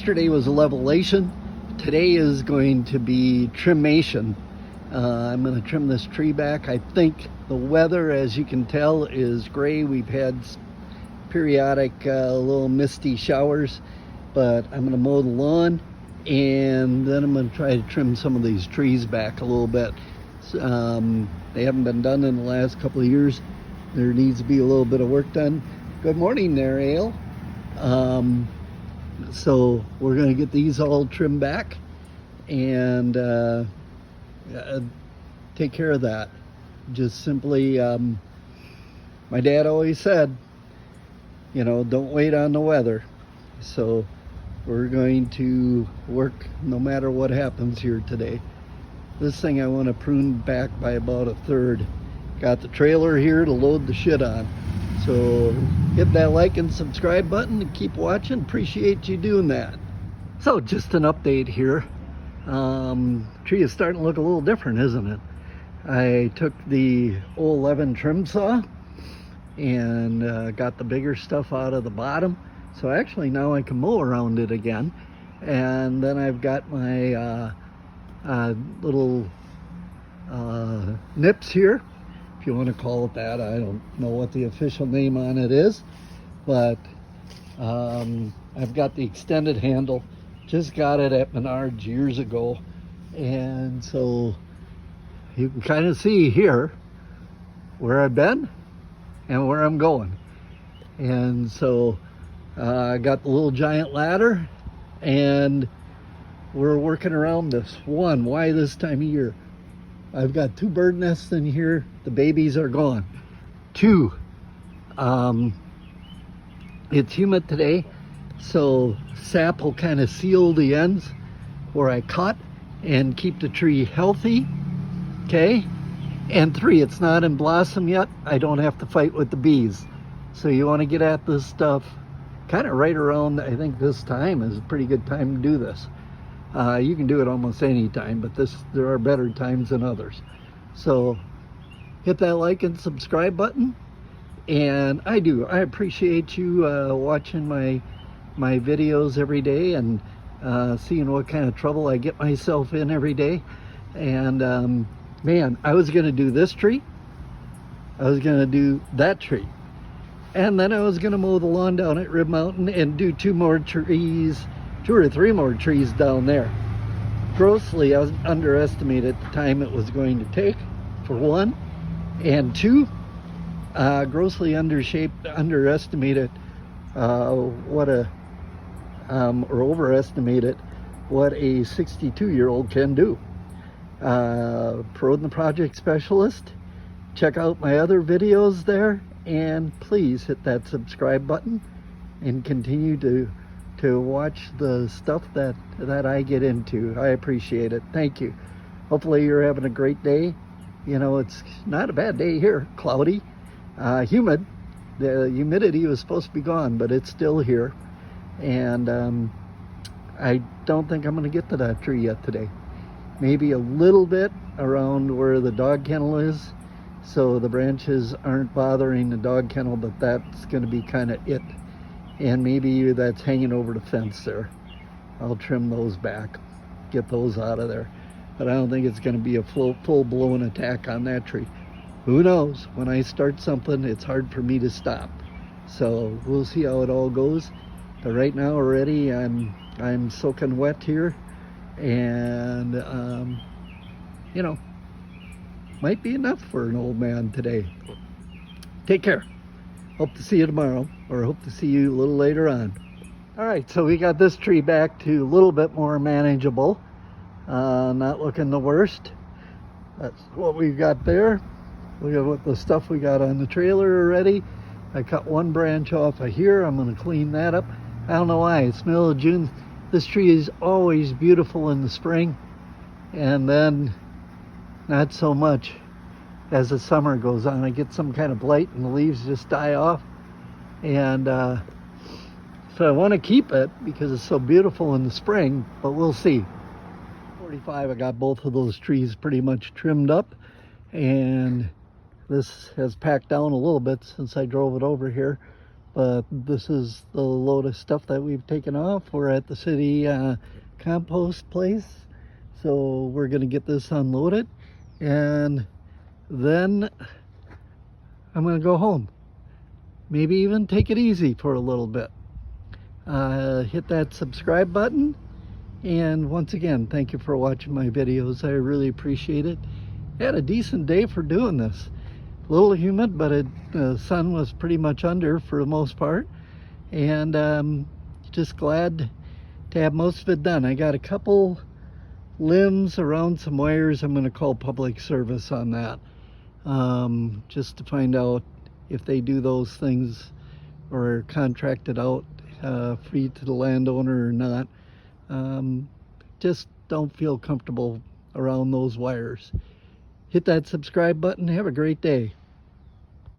Yesterday was levelation. Today is going to be trimmation. I'm going to trim this tree back. I think the weather, as you can tell, is gray. We've had periodic little misty showers, but I'm going to mow the lawn and then I'm going to try to trim some of these trees back a little bit. They haven't been done in the last couple of years. There needs to be a little bit of work done. Good morning there, Ale. So we're going to get these all trimmed back and take care of that. Just simply, my dad always said, you know, don't wait on the weather. So we're going to work no matter what happens here today. This thing I want to prune back by about a third. Got the trailer here to load the shit on. So hit that like and subscribe button and keep watching. Appreciate you doing that. So just an update here. Tree is starting to look a little different, isn't it? I took the 011 trim saw and got the bigger stuff out of the bottom. So actually now I can mow around it again. And then I've got my little nips here, if you want to call it that. I don't know what the official name on it is, but I've got the extended handle. Just got it at Menards years ago, and so you can kind of see here where I've been and where I'm going. And so I got the little giant ladder and we're working around this. One, why this time of year? I've got 2 bird nests in here. The babies are gone. 2, it's humid today, so sap will kind of seal the ends where I cut and keep the tree healthy, okay? And 3, it's not in blossom yet. I don't have to fight with the bees. So you want to get at this stuff kind of right around, I think this time is a pretty good time to do this. You can do it almost any time, but there are better times than others. So hit that like and subscribe button. And I appreciate you watching my videos every day and seeing what kind of trouble I get myself in every day. And man, I was gonna do this tree, I was gonna do that tree, and then I was gonna mow the lawn down at Rib Mountain and do 2 more trees, 2 or 3 more trees down there. Grossly, I was underestimated the time it was going to take, for 1, and 2, grossly underestimated or overestimated what a 62-year-old can do. Pro the Project Specialist. Check out my other videos there, and please hit that subscribe button and continue to watch the stuff that I get into. I appreciate it. Thank you. Hopefully you're having a great day. You know, it's not a bad day here. Cloudy, humid. The humidity was supposed to be gone, but it's still here. And I don't think I'm going to get to that tree yet today. Maybe a little bit around where the dog kennel is, so the branches aren't bothering the dog kennel, but that's going to be kind of it. And maybe that's hanging over the fence there. I'll trim those back, get those out of there. But I don't think it's going to be a full-blown attack on that tree. Who knows? When I start something, it's hard for me to stop. So we'll see how it all goes. But right now already, I'm soaking wet here, and you know, might be enough for an old man today. Take care. Hope to see you tomorrow, or hope to see you a little later on. All right, so we got this tree back to a little bit more manageable. Not looking the worst. That's what we've got there. Look at what the stuff we got on the trailer already. I cut 1 branch off of here. I'm going to clean that up. I don't know why. It's middle of June. This tree is always beautiful in the spring, and then not so much as the summer goes on. I get some kind of blight and the leaves just die off. And so I want to keep it because it's so beautiful in the spring, but we'll see. 45, I got both of those trees pretty much trimmed up, and this has packed down a little bit since I drove it over here. but this is the load of stuff that we've taken off. We're at the city compost place, so we're gonna get this unloaded, and then I'm gonna go home. Maybe even take it easy for a little bit. Hit that subscribe button, and once again, thank you for watching my videos. I really appreciate it. Had a decent day for doing this. A little humid, but the sun was pretty much under for the most part, and just glad to have most of it done. I got a couple limbs around some wires. I'm going to call public service on that, just to find out if they do those things or contract it out free to the landowner or not. Just don't feel comfortable around those wires. Hit that subscribe button. Have a great day.